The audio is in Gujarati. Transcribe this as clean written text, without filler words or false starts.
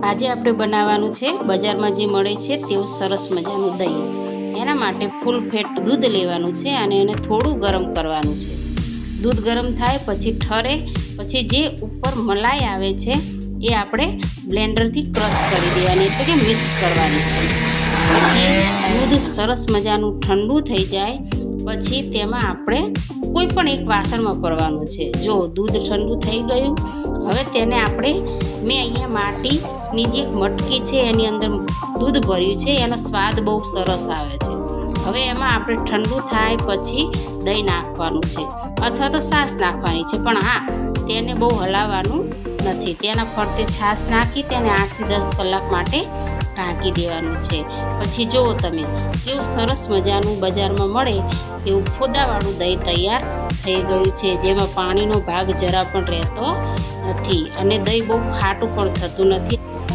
આજે આપણે બનાવવાનું છે બજારમાં જે મળે છે તેવું સરસ મજાનું દહીં। એના માટે ફૂલ ફેટ દૂધ લેવાનું છે અને એને થોડું ગરમ કરવાનું છે। દૂધ ગરમ થાય પછી ઠરે પછી જે ઉપર મલાઈ આવે છે એ આપણે બ્લેન્ડરથી ક્રશ કરી દેવાની, એટલે કે મિક્સ કરવાની છે। પછી દૂધ સરસ મજાનું ઠંડુ થઈ જાય પછી તેમાં આપણે કોઈ પણ એક વાસણમાં ભરવાનું છે। જો દૂધ ઠંડુ થઈ ગયું, હવે તેને આપણે મેં અહીંયા માટીની જે એક મટકી છે એની અંદર દૂધ ભર્યું છે, એનો સ્વાદ બહુ સરસ આવે છે। હવે એમાં આપણે ઠંડુ થાય પછી દહીં નાખવાનું છે અથવા તો છાશ નાખવાની છે, પણ હા, તેને બહુ હલાવવાનું નથી। તેના ફરતે છાશ નાખી તેને 8 થી 10 કલાક માટે ઢાંકી દેવાનું છે। પછી જુઓ તમે કેવું સરસ મજાનું બજારમાં મળે તેવું ફોદાવાળું દહીં તૈયાર થઈ ગયું છે, જેમાં પાણીનો ભાગ જરા પણ રહેતો નથી અને દહીં બહુ ખાટું પણ થતું નથી।